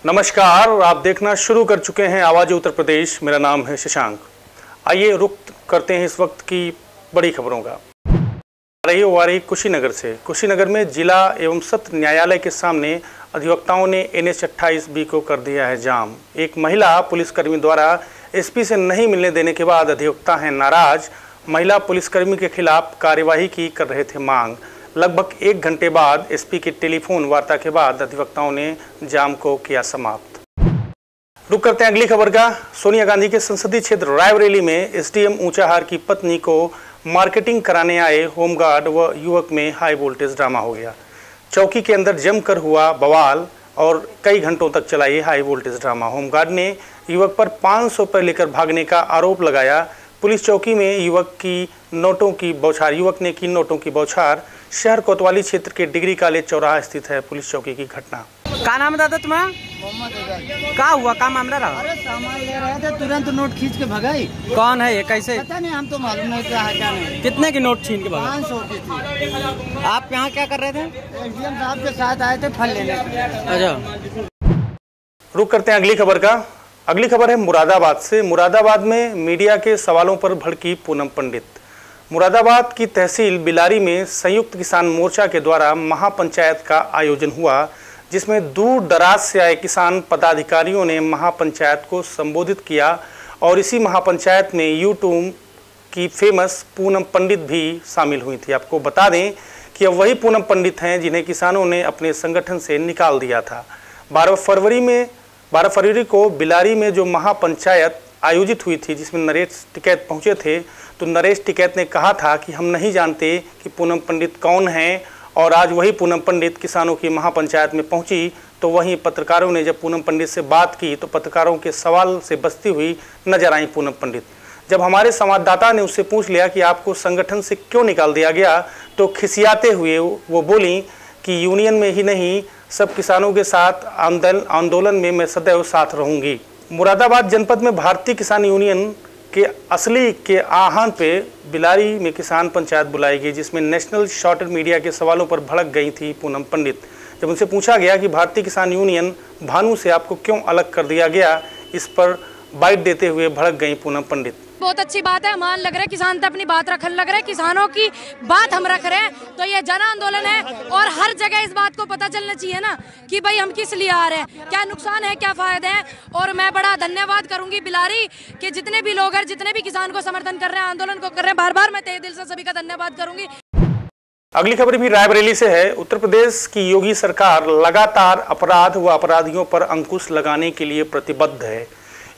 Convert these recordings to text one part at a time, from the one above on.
नमस्कार, आप देखना शुरू कर चुके हैं आवाज़ उत्तर प्रदेश। मेरा नाम है शशांक। आइए रुख करते हैं इस वक्त की बड़ी खबरों का। आ रही कुशीनगर से। कुशीनगर में जिला एवं सत्र न्यायालय के सामने अधिवक्ताओं ने NH 28B को कर दिया है जाम। एक महिला पुलिसकर्मी द्वारा SP से नहीं मिलने देने के बाद अधिवक्ता हैं नाराज। महिला पुलिसकर्मी के खिलाफ कार्यवाही की कर रहे थे मांग। लगभग 1 घंटे बाद SP की टेलीफोन वार्ता के बाद अधिवक्ताओं ने जाम को किया समाप्त। रुक करते हैं अगली खबर का। सोनिया गांधी के संसदीय क्षेत्र रायबरेली में SDM ऊंचाहार की पत्नी को मार्केटिंग कराने आए होमगार्ड व युवक में हाई वोल्टेज ड्रामा हो गया। चौकी के अंदर जमकर हुआ बवाल और कई घंटों तक चला ये हाई वोल्टेज ड्रामा। होमगार्ड ने युवक पर 500 रुपये लेकर भागने का आरोप लगाया। पुलिस चौकी में युवक ने की नोटों की बौछार। शहर कोतवाली क्षेत्र के डिग्री कॉलेज चौराहा स्थित है पुलिस चौकी की घटना। क्या नाम है दादा तुम्हारा? क्या हुआ, क्या मामला रहा? अरे सामान ले रहे थे, तुरंत नोट खींच के भगाई। कौन है ये, कैसे? पता नहीं, हम तो मालूम नहीं क्या है क्या नहीं। कितने की नोट छीन के भगा? 500 की थी। आप यहाँ क्या कर रहे थे? SDM साहब के साथ आए थे फल लेने। अच्छा, रुक करते हैं अगली खबर का। अगली खबर है मुरादाबाद से। मुरादाबाद में मीडिया के सवालों पर भड़की पूनम पंडित। मुरादाबाद की तहसील बिलारी में संयुक्त किसान मोर्चा के द्वारा महापंचायत का आयोजन हुआ, जिसमें दूर दराज से आए किसान पदाधिकारियों ने महापंचायत को संबोधित किया। और इसी महापंचायत में यूट्यूब की फेमस पूनम पंडित भी शामिल हुई थी। आपको बता दें कि अब वही पूनम पंडित हैं जिन्हें किसानों ने अपने संगठन से निकाल दिया था। 12 फरवरी को बिलारी में जो महापंचायत आयोजित हुई थी, जिसमें नरेश टिकैत पहुंचे थे, तो नरेश टिकैत ने कहा था कि हम नहीं जानते कि पूनम पंडित कौन हैं। और आज वही पूनम पंडित किसानों की महापंचायत में पहुंची, तो वहीं पत्रकारों ने जब पूनम पंडित से बात की तो पत्रकारों के सवाल से बचती हुई नजर आई पूनम पंडित। जब हमारे संवाददाता ने उससे पूछ लिया कि आपको संगठन से क्यों निकाल दिया गया, तो खिसियाते हुए वो बोली कि यूनियन में ही नहीं, सब किसानों के साथ आंदोलन में मैं सदैव साथ रहूंगी। मुरादाबाद जनपद में भारतीय किसान यूनियन के असली के आह्वान पे बिलारी में किसान पंचायत बुलाई गई, जिसमें नेशनल शॉर्टर मीडिया के सवालों पर भड़क गई थी पूनम पंडित। जब उनसे पूछा गया कि भारतीय किसान यूनियन भानु से आपको क्यों अलग कर दिया गया, इस पर बाइट देते हुए भड़क गई पूनम पंडित। बहुत अच्छी बात है, मान लग रहा है किसान तो अपनी बात रखने लग रहे हैं, किसानों की बात हम रख रहे हैं, तो ये जन आंदोलन है। और हर जगह इस बात को पता चलना चाहिए ना कि भाई हम किस लिए आ रहे हैं, क्या नुकसान है, क्या फायदे हैं। और मैं बड़ा धन्यवाद करूंगी बिलारी के जितने भी लोग हैं, जितने भी किसान को समर्थन कर रहे हैं, आंदोलन को कर रहे हैं, बार बार मैं तहे दिल से सभी का धन्यवाद करूंगी। अगली खबर भी रायबरेली से है। उत्तर प्रदेश की योगी सरकार लगातार अपराध व अपराधियों पर अंकुश लगाने के लिए प्रतिबद्ध है।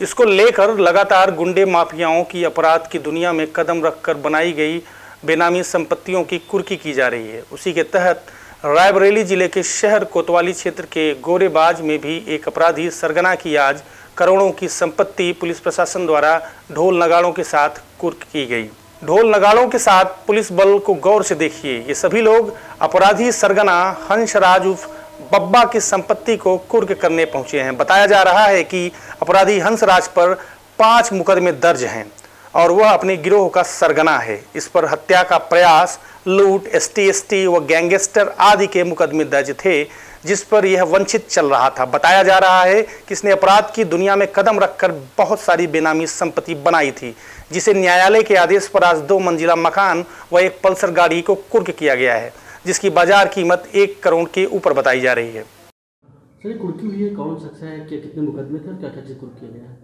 इसको लेकर लगातार गुंडे माफियाओं की अपराध की दुनिया में कदम रखकर बनाई गई बेनामी संपत्तियों की कुर्की की जा रही है। उसी के तहत रायबरेली जिले के शहर कोतवाली क्षेत्र के गोरेबाज में भी एक अपराधी सरगना की आज करोड़ों की संपत्ति पुलिस प्रशासन द्वारा ढोल नगाड़ों के साथ कुर्क की गई। ढोल नगाड़ों के साथ पुलिस बल को गौर से देखिए, ये सभी लोग अपराधी सरगना हंसराज उर्फ बब्बा की संपत्ति को कुर्क करने पहुंचे हैं। बताया जा रहा है कि अपराधी हंसराज पर 5 मुकदमे दर्ज हैं और वह अपने गिरोह का सरगना है। इस पर हत्या का प्रयास, लूट, ST व गैंगस्टर आदि के मुकदमे दर्ज थे, जिस पर यह वंचित चल रहा था। बताया जा रहा है कि इसने अपराध की दुनिया में कदम रखकर बहुत सारी बेनामी संपत्ति बनाई थी, जिसे न्यायालय के आदेश पर आज 2 मंजिला मकान व एक पल्सर गाड़ी को कुर्क किया गया है, जिसकी बाजार कीमत 1 करोड़ के ऊपर बताई जा रही है। सर, कुर्की हुई है, कौन शख्स है, कितने मुकदमे थे, क्या क्या चीज कुर्क किया गया है?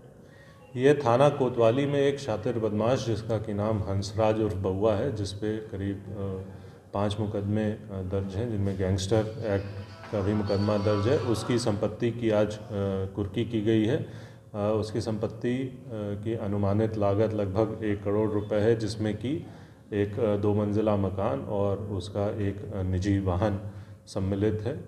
ये थाना कोतवाली में एक शातिर बदमाश जिसका कि नाम हंसराज उर्फ बउआ है, जिस पे करीब 5 मुकदमे दर्ज हैं, जिनमें गैंगस्टर एक्ट का भी मुकदमा दर्ज है। उसकी संपत्ति की आज कुर्की की गई है। उसकी संपत्ति की अनुमानित लागत लगभग 1 करोड़ रुपए है, जिसमें कि एक 2 मंजिला मकान और उसका एक निजी वाहन सम्मिलित है।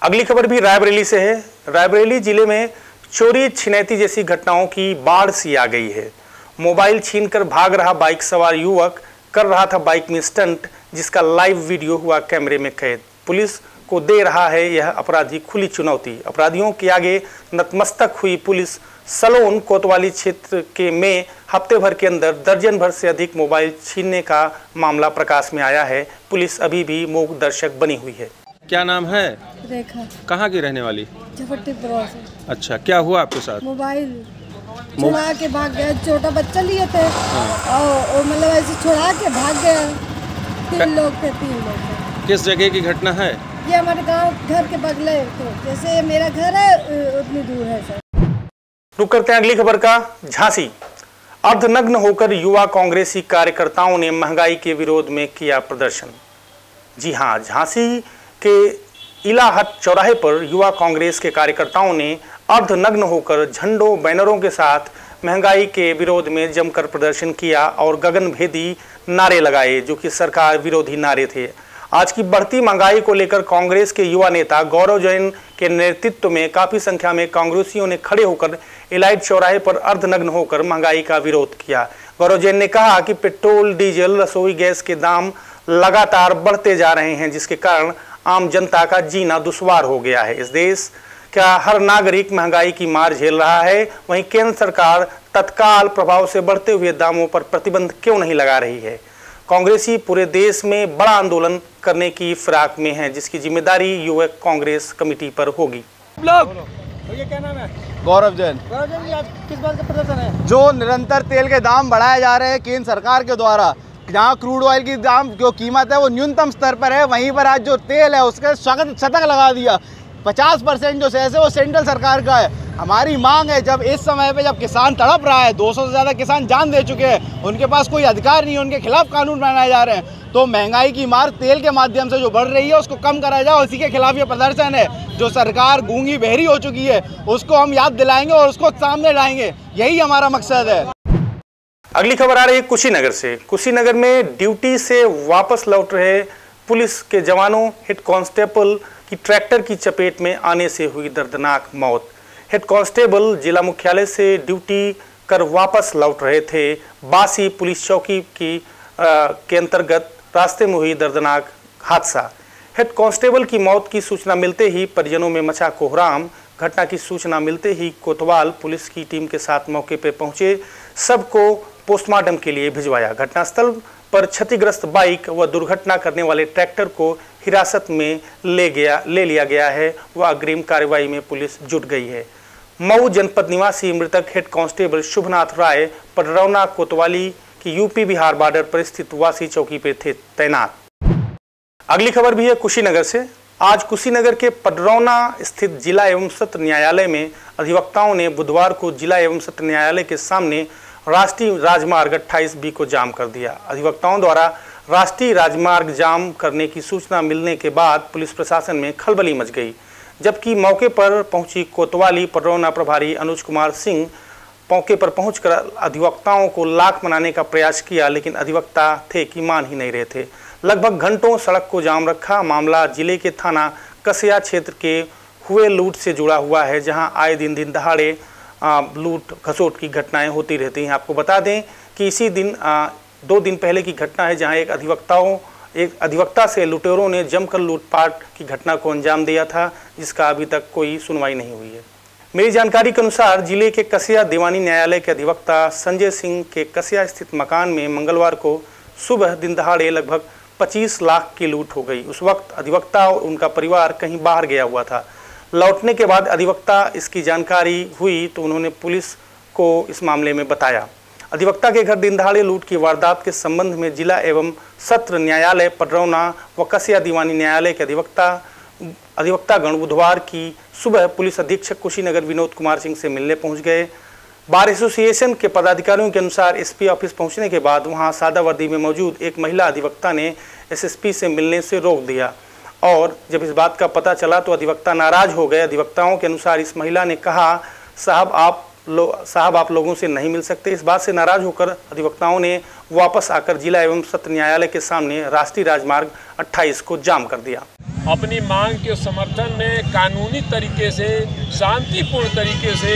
अगली खबर भी रायबरेली से है। रायबरेली जिले में चोरी छिनैती जैसी घटनाओं की बाढ़ सी आ गई है। मोबाइल छीनकर भाग रहा बाइक सवार युवक कर रहा था बाइक में स्टंट, जिसका लाइव वीडियो हुआ कैमरे में कैद। पुलिस को दे रहा है यह अपराधी खुली चुनौती। अपराधियों के आगे नतमस्तक हुई पुलिस। सलोन कोतवाली क्षेत्र के में हफ्ते भर के अंदर दर्जन भर से अधिक मोबाइल छीनने का मामला प्रकाश में आया है। पुलिस अभी भी मूक दर्शक बनी हुई है। क्या नाम है? रेखा। कहाँ की रहने वाली? झपट्टीपुरा से। अच्छा, क्या हुआ आपके साथ? मोबाइल छुड़ा के भाग गया। छोटा बच्चा लिए थे और मतलब ऐसे छुड़ा के भाग गया। 3 लोग थे। किस जगह की घटना है? ये हमारे गांव घर के बगले, तो जैसे मेरा घर है उतनी दूर है सर। रुक करते हैं अगली खबर का। झांसी, अर्धनग्न होकर युवा कांग्रेसी कार्यकर्ताओं ने महंगाई के विरोध में किया प्रदर्शन। जी हां, झांसी के इलाहट चौराहे पर युवा कांग्रेस के कार्यकर्ताओं ने अर्धनग्न होकर झंडों बैनरों के साथ महंगाई के विरोध में जमकर प्रदर्शन किया और गगनभेदी नारे लगाए, जो कि सरकार विरोधी नारे थे। आज की बढ़ती महंगाई को लेकर कांग्रेस के युवा नेता गौरव जैन के नेतृत्व में काफी संख्या में कांग्रेसियों ने खड़े होकर इलाहट चौराहे पर अर्धनग्न होकर महंगाई का विरोध किया। गौरव जैन ने कहा कि पेट्रोल, डीजल, रसोई गैस के दाम लगातार बढ़ते जा रहे हैं, जिसके कारण आम जनता का जीना दुश्वार हो गया है। इस देश का हर नागरिक महंगाई की मार झेल रहा है। वहीं केंद्र सरकार तत्काल प्रभाव से बढ़ते हुए दामों पर प्रतिबंध क्यों नहीं लगा रही है? कांग्रेसी पूरे देश में बड़ा आंदोलन करने की फिराक में है, जिसकी जिम्मेदारी युवक कांग्रेस कमेटी पर होगी। भैया क्या नाम है? गौरव जैन। गौरव जैन जी, आज किस बात का प्रदर्शन है? जो निरंतर तेल के दाम बढ़ाए जा रहे हैं केंद्र सरकार के द्वारा, जहाँ क्रूड ऑयल की दाम जो कीमत है वो न्यूनतम स्तर पर है, वहीं पर आज जो तेल है उसके शतक लगा दिया। 50% जो सेस है वो सेंट्रल सरकार का है। हमारी मांग है, जब इस समय पे जब किसान तड़प रहा है, 200 से ज़्यादा किसान जान दे चुके हैं, उनके पास कोई अधिकार नहीं है, उनके खिलाफ कानून बनाए जा रहे हैं, तो महंगाई की मार तेल के माध्यम से जो बढ़ रही है उसको कम कराया जाए। उसी के खिलाफ ये प्रदर्शन है। जो सरकार गूंगी बहरी हो चुकी है उसको हम याद दिलाएंगे और उसको सामने लाएंगे, यही हमारा मकसद है। अगली खबर आ रही है कुशीनगर से। कुशीनगर में ड्यूटी से वापस लौट रहे पुलिस के जवानों हेड कांस्टेबल की ट्रैक्टर की चपेट में आने से हुई दर्दनाक मौत। हेड कांस्टेबल जिला मुख्यालय से ड्यूटी कर वापस लौट रहे थे। बासी पुलिस चौकी के अंतर्गत रास्ते में हुई दर्दनाक हादसा। हेड कांस्टेबल की मौत की सूचना मिलते ही परिजनों में मचा कोहराम। घटना की सूचना मिलते ही कोतवाल पुलिस की टीम के साथ मौके पर पहुंचे, सबको पोस्टमार्टम के लिए भिजवाया। घटनास्थल पर क्षतिग्रस्त बाइक व दुर्घटना करने वाले ट्रैक्टर को हिरासत में ले लिया गया है व अग्रिम कार्रवाई में पुलिस जुट गई है। मऊ जनपद निवासी मृतक हेड कांस्टेबल शुभनाथ राय पडरौना कोतवाली की यूपी बिहार बॉर्डर पर स्थित वासी चौकी पर थे तैनात। अगली खबर भी है कुशीनगर से। आज कुशीनगर के पडरौना स्थित जिला एवं सत्र न्यायालय में अधिवक्ताओं ने बुधवार को जिला एवं सत्र न्यायालय के सामने राष्ट्रीय राजमार्ग 28B को जाम कर दिया। अधिवक्ताओं द्वारा राष्ट्रीय राजमार्ग जाम करने की सूचना मिलने के बाद पुलिस प्रशासन में खलबली मच गई, जबकि मौके पर पहुंची कोतवाली पडरौना प्रभारी अनुज कुमार सिंह मौके पर पहुंचकर अधिवक्ताओं को लाख मनाने का प्रयास किया, लेकिन अधिवक्ता थे कि मान ही नहीं रहे थे। लगभग घंटों सड़क को जाम रखा। मामला जिले के थाना कसिया क्षेत्र के हुए लूट से जुड़ा हुआ है, जहां आए दिन दहाड़े लूट घसोट की घटनाएं होती रहती हैं। आपको बता दें कि इसी दिन 2 दिन पहले की घटना है, जहां एक अधिवक्ता से लुटेरों ने जमकर लूटपाट की घटना को अंजाम दिया था, जिसका अभी तक कोई सुनवाई नहीं हुई है। मेरी जानकारी के अनुसार जिले के कसिया दीवानी न्यायालय के अधिवक्ता संजय सिंह के कसिया स्थित मकान में मंगलवार को सुबह दिन दहाड़े लगभग 25 लाख की लूट हो गई। उस वक्त अधिवक्ता और उनका परिवार कहीं बाहर गया हुआ था। लौटने के बाद अधिवक्ता इसकी जानकारी हुई तो उन्होंने पुलिस को इस मामले में बताया। अधिवक्ता के घर दिन दहाड़े लूट की वारदात के संबंध में जिला एवं सत्र न्यायालय पडरौना व कसिया दीवानी न्यायालय के अधिवक्तागण बुधवार की सुबह पुलिस अधीक्षक कुशीनगर विनोद कुमार सिंह से मिलने पहुंच गए। बार एसोसिएशन के पदाधिकारियों के अनुसार एसपी ऑफिस पहुंचने के बाद वहां सादा वर्दी में मौजूद एक महिला अधिवक्ता ने एसएसपी से मिलने से रोक दिया और जब इस बात का पता चला तो अधिवक्ता नाराज हो गए। अधिवक्ताओं के अनुसार इस महिला ने कहा, साहब आप लोगों से नहीं मिल सकते। इस बात से नाराज होकर अधिवक्ताओं ने वापस आकर जिला एवं सत्र न्यायालय के सामने राष्ट्रीय राजमार्ग 28 को जाम कर दिया। अपनी मांग के समर्थन में कानूनी तरीके से, शांतिपूर्ण तरीके से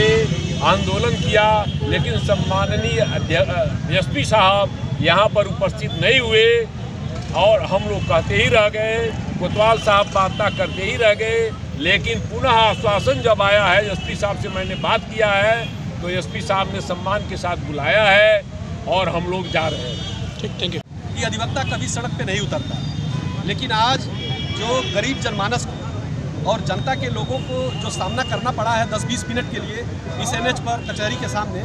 आंदोलन किया, लेकिन सम्माननीय एसपी साहब यहाँ पर उपस्थित नहीं हुए और हम लोग कहते ही रह गए कोतवाल साहब वार्ता करते ही रह गए, लेकिन पुनः आश्वासन जब आया है, एसपी साहब से मैंने बात किया है तो एसपी साहब ने सम्मान के साथ बुलाया है और हम लोग जा रहे हैं। ठीक, थैंक यू। ये अधिवक्ता कभी सड़क पे नहीं उतरता, लेकिन आज जो गरीब जनमानस को और जनता के लोगों को जो सामना करना पड़ा है 10-20 मिनट के लिए इस NH पर कचहरी के सामने,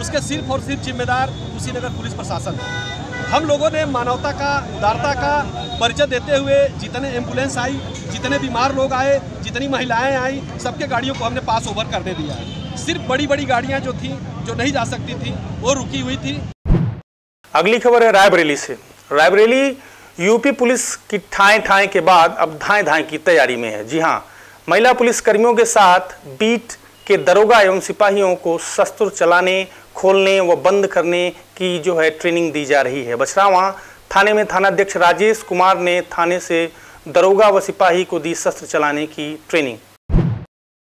उसके सिर्फ और सिर्फ जिम्मेदार कुशीनगर पुलिस प्रशासन है। हम लोगों ने मानवता का, उदारता का परिचय देते हुए जितने एम्बुलेंस आई, जितने बीमार लोग आए, जितनी महिलाएं आई, सबके गाड़ियों को हमने पास ओवर करने दिया है। सिर्फ बड़ी बड़ी गाड़ियां जो थी, जो नहीं जा सकती थी, वो रुकी हुई थी। अगली खबर है रायबरेली से। रायबरेली यूपी पुलिस की ठाएं के बाद अब धाएं की तैयारी में है। जी हां, महिला पुलिस कर्मियों के साथ बीट के दरोगा एवं सिपाहियों को शस्त्र चलाने, खोलने व बंद करने की जो है ट्रेनिंग दी जा रही है। बछरावा थाने में थानाध्यक्ष राजेश कुमार ने थाने से दरोगा व सिपाही को दी शस्त्र चलाने की ट्रेनिंग।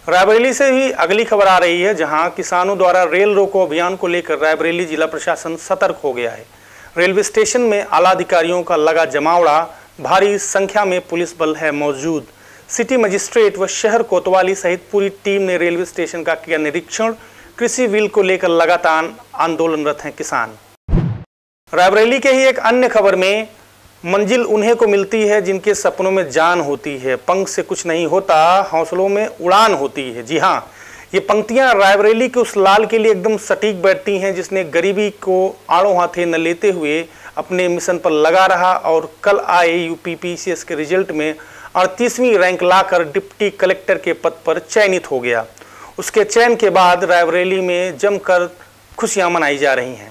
रायबरेली से ही अगली खबर आ रही है, जहां किसानों द्वारा रेल रोको अभियान को लेकर रायबरेली जिला प्रशासन सतर्क हो गया है। रेलवे स्टेशन में आला अधिकारियों का लगा जमावड़ा, भारी संख्या में पुलिस बल है मौजूद। सिटी मजिस्ट्रेट व शहर कोतवाली सहित पूरी टीम ने रेलवे स्टेशन का किया निरीक्षण। कृषि बिल को लेकर लगातार आंदोलनरत हैं किसान। रायबरेली के ही एक अन्य खबर में मंजिल उन्हें को मिलती है जिनके सपनों में जान होती है, पंख से कुछ नहीं होता, हौसलों में उड़ान होती है। जी हाँ, ये पंक्तियां रायबरेली के उस लाल के लिए एकदम सटीक बैठती हैं जिसने गरीबी को आड़ों हाथे न लेते हुए अपने मिशन पर लगा रहा और कल आए UPPCS के रिजल्ट में 38वीं रैंक लाकर डिप्टी कलेक्टर के पद पर चयनित हो गया। उसके चयन के बाद रायबरेली में जमकर खुशियां मनाई जा रही हैं।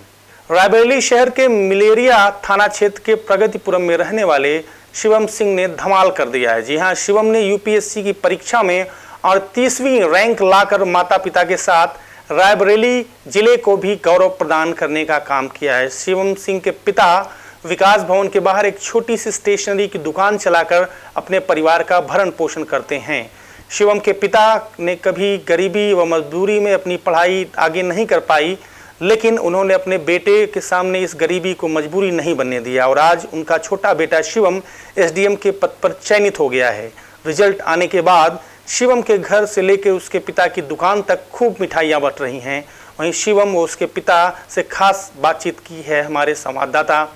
रायबरेली शहर के मिलेरिया थाना क्षेत्र के प्रगतिपुरम में रहने वाले शिवम सिंह ने धमाल कर दिया है। जी हां, शिवम ने UPSC की परीक्षा में 38वीं रैंक लाकर माता पिता के साथ रायबरेली जिले को भी गौरव प्रदान करने का काम किया है। शिवम सिंह के पिता विकास भवन के बाहर एक छोटी सी स्टेशनरी की दुकान चलाकर अपने परिवार का भरण पोषण करते हैं। शिवम के पिता ने कभी गरीबी व मजदूरी में अपनी पढ़ाई आगे नहीं कर पाई, लेकिन उन्होंने अपने बेटे के सामने इस गरीबी को मजबूरी नहीं बनने दिया और आज उनका छोटा बेटा शिवम SDM के पद पर चयनित हो गया है। रिजल्ट आने के बाद शिवम के घर से लेकर उसके पिता की दुकान तक खूब मिठाइयाँ बट रही हैं। वहीं शिवम व उसके पिता से खास बातचीत की है हमारे संवाददाता।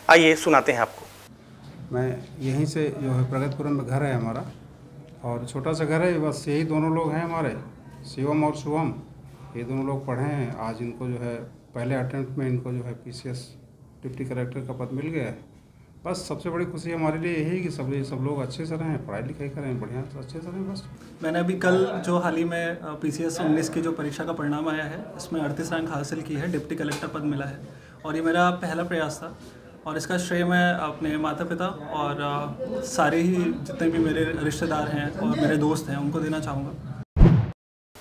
आइए सुनाते हैं आपको। मैं यहीं से जो है प्रगतिपुरम में घर है हमारा, और छोटा सा घर है, बस यही दोनों लोग हैं हमारे, शिवम और शुभम। ये दोनों लोग पढ़े हैं। आज इनको जो है पहले अटेम्प्ट में इनको जो है PCS डिप्टी कलेक्टर का पद मिल गया है। बस सबसे बड़ी खुशी हमारे लिए यही है कि सब लोग अच्छे से रहें, पढ़ाई लिखाई करें, बढ़िया अच्छे से रहें। बस मैंने अभी कल जो हाल ही में PCS 19 की जो परीक्षा का परिणाम आया है, इसमें 38 रैंक हासिल की है, डिप्टी कलेक्टर पद मिला है और ये मेरा पहला प्रयास था और इसका श्रेय मैं अपने माता पिता और सारे ही जितने भी मेरे रिश्तेदार हैं और मेरे दोस्त हैं उनको देना चाहूँगा।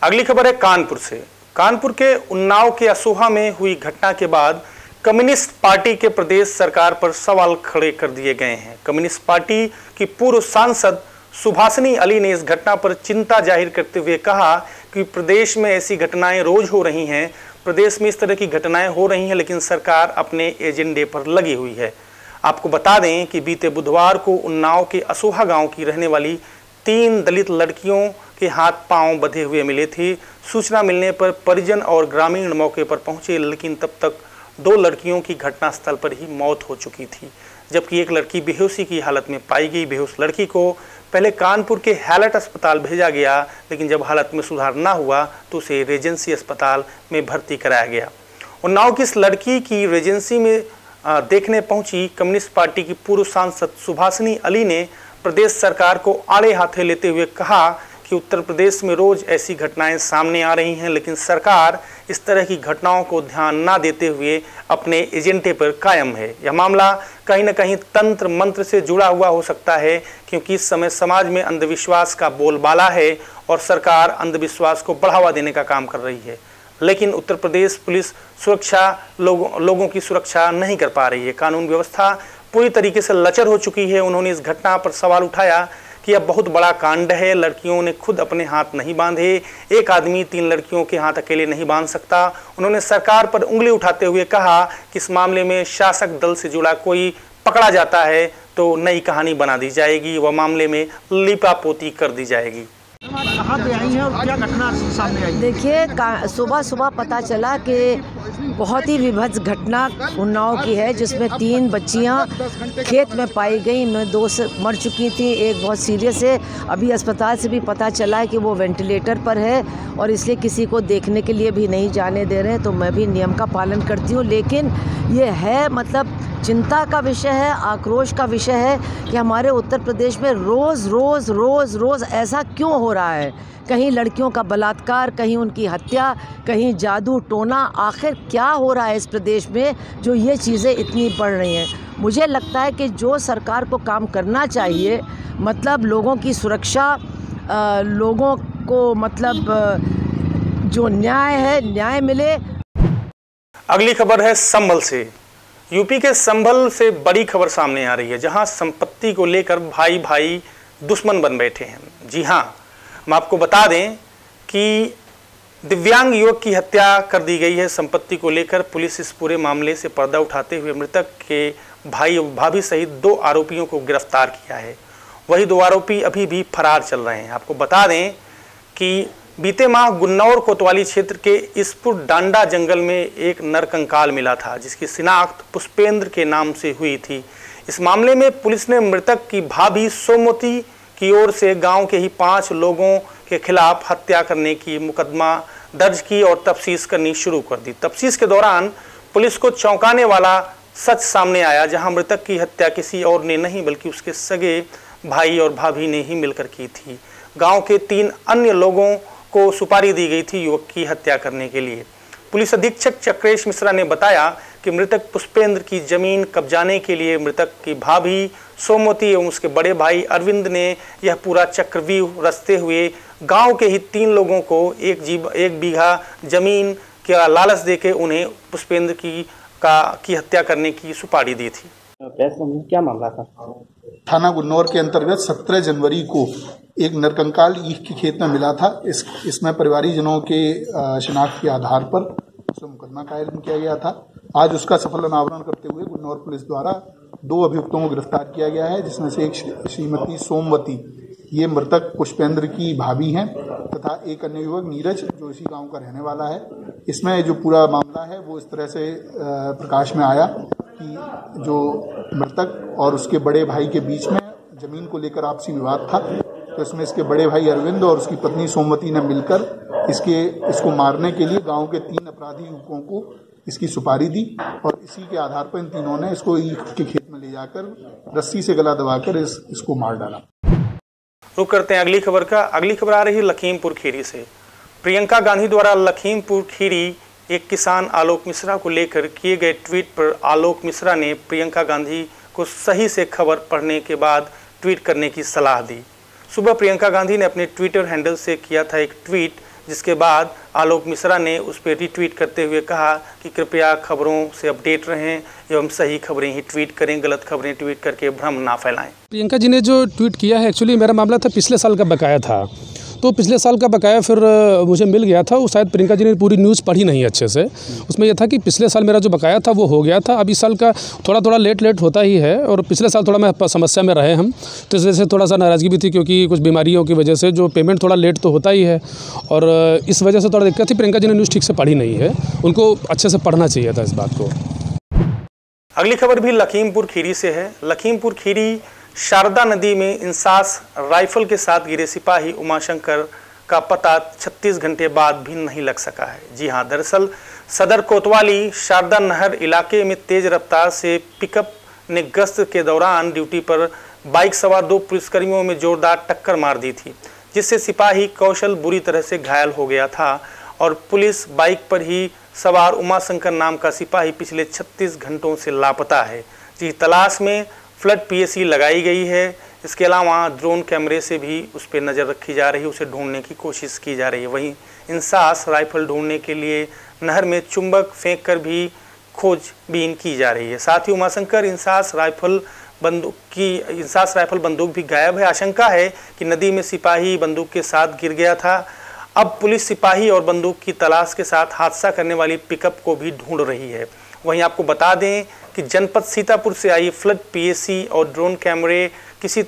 अगली खबर है कानपुर से। कानपुर के उन्नाव के असोहा में हुई घटना के बाद कम्युनिस्ट पार्टी के प्रदेश सरकार पर सवाल खड़े कर दिए गए हैं। कम्युनिस्ट पार्टी की पूर्व सांसद सुभाषिनी अली ने इस घटना पर चिंता जाहिर करते हुए कहा कि प्रदेश में ऐसी घटनाएं रोज हो रही हैं, प्रदेश में इस तरह की घटनाएं हो रही हैं, लेकिन सरकार अपने एजेंडे पर लगी हुई है। आपको बता दें कि बीते बुधवार को उन्नाव के असोहा गांव की रहने वाली 3 दलित लड़कियों के हाथ पांव बंधे हुए मिले थे। सूचना मिलने पर परिजन और ग्रामीण मौके पर पहुंचे, लेकिन तब तक 2 लड़कियों की घटनास्थल पर ही मौत हो चुकी थी, जबकि एक लड़की बेहोशी की हालत में पाई गई। बेहोश लड़की को पहले कानपुर के हैलट अस्पताल भेजा गया, लेकिन जब हालत में सुधार ना हुआ तो उसे रेजेंसी अस्पताल में भर्ती कराया गया। उन्नाव की इस लड़की की रेजेंसी में देखने पहुंची कम्युनिस्ट पार्टी की पूर्व सांसद सुभाषिनी अली ने प्रदेश सरकार को आड़े हाथे लेते हुए कहा कि उत्तर प्रदेश में रोज ऐसी घटनाएं सामने आ रही हैं, लेकिन सरकार इस तरह की घटनाओं को ध्यान ना देते हुए अपने एजेंडे पर कायम है। यह मामला कहीं न कहीं तंत्र मंत्र से जुड़ा हुआ हो सकता है, क्योंकि इस समय समाज में अंधविश्वास का बोलबाला है और सरकार अंधविश्वास को बढ़ावा देने का काम कर रही है, लेकिन उत्तर प्रदेश पुलिस सुरक्षा लोगों की सुरक्षा नहीं कर पा रही है। कानून व्यवस्था पूरी तरीके से लचर हो चुकी है। उन्होंने इस घटना पर सवाल उठाया कि यह बहुत बड़ा कांड है, लड़कियों ने खुद अपने हाथ नहीं बांधे, एक आदमी 3 लड़कियों के हाथ अकेले नहीं बांध सकता। उन्होंने सरकार पर उंगली उठाते हुए कहा कि इस मामले में शासक दल से जुड़ा कोई पकड़ा जाता है तो नई कहानी बना दी जाएगी व मामले में लीपापोती कर दी जाएगी। कहाँ पे आई हैं और क्या घटना सामने आई? देखिए, सुबह सुबह पता चला कि बहुत ही विभत्स घटना उन्नाव की है, जिसमें 3 बच्चियां खेत में पाई गई। में 2 मर चुकी थी, एक बहुत सीरियस है। अभी अस्पताल से भी पता चला है कि वो वेंटिलेटर पर है और इसलिए किसी को देखने के लिए भी नहीं जाने दे रहे हैं। तो मैं भी नियम का पालन करती हूँ, लेकिन ये है मतलब चिंता का विषय है, आक्रोश का विषय है कि हमारे उत्तर प्रदेश में रोज़ रोज़ रोज़ रोज़ ऐसा क्यों हो रहा है। कहीं लड़कियों का बलात्कार, कहीं उनकी हत्या, कहीं जादू टोना। आखिर क्या हो रहा है इस प्रदेश में जो ये चीज़ें इतनी बढ़ रही हैं। मुझे लगता है कि जो सरकार को काम करना चाहिए, मतलब लोगों की सुरक्षा, लोगों को मतलब जो न्याय है न्याय मिले। अगली खबर है संभल से। यूपी के संभल से बड़ी खबर सामने आ रही है, जहां संपत्ति को लेकर भाई भाई दुश्मन बन बैठे हैं। जी हां, हम आपको बता दें कि दिव्यांग युवक की हत्या कर दी गई है। संपत्ति को लेकर पुलिस इस पूरे मामले से पर्दा उठाते हुए मृतक के भाई और भाभी सहित 2 आरोपियों को गिरफ्तार किया है। वही 2 आरोपी अभी भी फरार चल रहे हैं। आपको बता दें कि बीते माह गुन्नौर कोतवाली क्षेत्र के इसपुर डांडा जंगल में एक नरकंकाल मिला था, जिसकी शिनाख्त पुष्पेंद्र के नाम से हुई थी। इस मामले में पुलिस ने मृतक की भाभी सोमवती की ओर से गांव के ही 5 लोगों के खिलाफ हत्या करने की मुकदमा दर्ज की और तफ्तीश करनी शुरू कर दी। तफ्तीश के दौरान पुलिस को चौंकाने वाला सच सामने आया, जहां मृतक की हत्या किसी और ने नहीं बल्कि उसके सगे भाई और भाभी ने ही मिलकर की थी। गाँव के 3 अन्य लोगों को सुपारी दी गई थी युवक की हत्या करने के लिए। पुलिस अधीक्षक चक्रेश मिश्रा ने बताया कि मृतक पुष्पेंद्र की जमीन कब्जाने के लिए मृतक की भाभी सोमवती एवं उसके बड़े भाई अरविंद ने यह पूरा चक्रव्यूह रचते हुए गांव के ही 3 लोगों को 1 बीघा जमीन का लालच देके उन्हें पुष्पेंद्र की हत्या करने की सुपारी दी थी। क्या मामला था? थाना गुन्नौर के अंतर्गत 17 जनवरी को एक नरकंकाल ईख के खेत में मिला था। इसमें परिवारीजनों के शिनाख्त के आधार पर उसमें मुकदमा कायम किया गया था। आज उसका सफल अनावरण करते हुए गुन्नौर पुलिस द्वारा 2 अभियुक्तों को गिरफ्तार किया गया है, जिसमें से एक श्रीमती सोमवती, ये मृतक पुष्पेंद्र की भाभी हैं, तथा एक अन्य युवक नीरज जो इसी गांव का रहने वाला है। इसमें जो पूरा मामला है वो इस तरह से प्रकाश में आया कि जो मृतक और उसके बड़े भाई के बीच में जमीन को लेकर आपसी विवाद था। तो इसमें इसके बड़े भाई अरविंद और उसकी पत्नी सोमवती ने मिलकर इसको मारने के लिए गांव के 3 अपराधी युवकों को इसकी सुपारी दी और इसी के आधार पर इन तीनों ने इसको ईख के खेत में ले जाकर रस्सी से गला दबाकर इसको मार डाला। रुक करते हैं अगली खबर का। अगली खबर आ रही है लखीमपुर खीरी से। प्रियंका गांधी द्वारा लखीमपुर खीरी एक किसान आलोक मिश्रा को लेकर किए गए ट्वीट पर आलोक मिश्रा ने प्रियंका गांधी को सही से खबर पढ़ने के बाद ट्वीट करने की सलाह दी। सुबह प्रियंका गांधी ने अपने ट्विटर हैंडल से किया था एक ट्वीट, जिसके बाद आलोक मिश्रा ने उस पर रीट्वीट करते हुए कहा कि कृपया खबरों से अपडेट रहें एवं सही खबरें ही ट्वीट करें, गलत खबरें ट्वीट करके भ्रम ना फैलाएं। प्रियंका जी ने जो ट्वीट किया है, एक्चुअली मेरा मामला था पिछले साल का बकाया था, तो पिछले साल का बकाया फिर मुझे मिल गया था। वो शायद प्रियंका जी ने पूरी न्यूज़ पढ़ी नहीं अच्छे से। उसमें यह था कि पिछले साल मेरा जो बकाया था वो हो गया था। अब इस साल का थोड़ा लेट होता ही है और पिछले साल थोड़ा मैं समस्या में रहे हम, तो इस वजह से थोड़ा सा नाराज़गी भी थी, क्योंकि कुछ बीमारियों की वजह से जो पेमेंट थोड़ा लेट तो होता ही है और इस वजह से थोड़ा दिक्कत थी। प्रियंका जी ने न्यूज़ ठीक से पढ़ी नहीं है, उनको अच्छे से पढ़ना चाहिए था इस बात को। अगली खबर भी लखीमपुर खीरी से है। लखीमपुर खीरी शारदा नदी में इंसास राइफल के साथ गिरे सिपाही उमाशंकर का पता 36 घंटे बाद भी नहीं लग सका है। जी हां, दरअसल सदर कोतवाली शारदा नहर इलाके में तेज रफ्तार से पिकअप ने गश्त के दौरान ड्यूटी पर बाइक सवार 2 पुलिसकर्मियों में जोरदार टक्कर मार दी थी, जिससे सिपाही कौशल बुरी तरह से घायल हो गया था और पुलिस बाइक पर ही सवार उमाशंकर नाम का सिपाही पिछले 36 घंटों से लापता है। जी, तलाश में फ्लड पीएसी लगाई गई है। इसके अलावा ड्रोन कैमरे से भी उस पर नज़र रखी जा रही है, उसे ढूंढने की कोशिश की जा रही है। वहीं इंसास राइफल ढूंढने के लिए नहर में चुंबक फेंक कर भी खोजबीन की जा रही है। साथ ही उमाशंकर इंसास राइफल बंदूक भी गायब है। आशंका है कि नदी में सिपाही बंदूक के साथ गिर गया था। अब पुलिस सिपाही और बंदूक की तलाश के साथ हादसा करने वाली पिकअप को भी ढूंढ रही है। वहीं आपको बता दें कि कि जनपद सीतापुर से आई फ्लड पीएसी और ड्रोन कैमरे किसी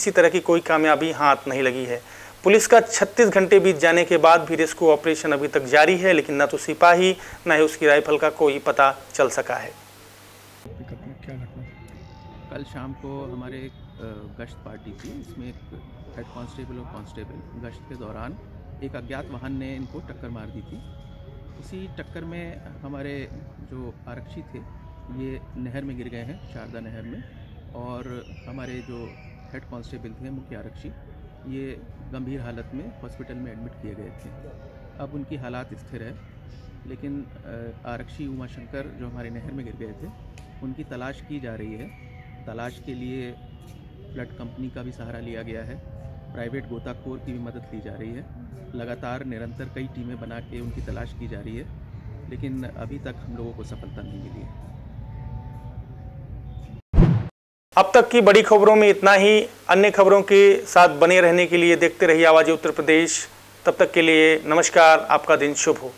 तरह की कोई कामयाबी हाथ नहीं लगी है। पुलिस का 36 घंटे बीत जाने के बाद भी रेस्क्यू ऑपरेशन अभी तक जारी है, लेकिन न तो सिपाही न ही उसकी राइफल का कोई पता चल सका है। कल शाम को हमारे एक गश्त पार्टी थी, इसमें एक हेड कांस्टेबल और कांस्टेबल गश्त के दौरान एक अज्ञात वाहन ने इनको टक्कर मार दी थी। उसी टक्कर में हमारे जो आरक्षी थे ये नहर में गिर गए हैं, शारदा नहर में, और हमारे जो हेड कांस्टेबल थे मुख्य आरक्षी ये गंभीर हालत में हॉस्पिटल में एडमिट किए गए थे। अब उनकी हालात स्थिर है, लेकिन आरक्षी उमाशंकर जो हमारे नहर में गिर गए थे उनकी तलाश की जा रही है। तलाश के लिए फ्लड कंपनी का भी सहारा लिया गया है, प्राइवेट गोताखोर की भी मदद ली जा रही है। लगातार निरंतर कई टीमें बना के उनकी तलाश की जा रही है, लेकिन अभी तक हम लोगों को सफलता नहीं मिली है। अब तक की बड़ी खबरों में इतना ही। अन्य खबरों के साथ बने रहने के लिए देखते रहिए आवाज़ उत्तर प्रदेश। तब तक के लिए नमस्कार, आपका दिन शुभ हो।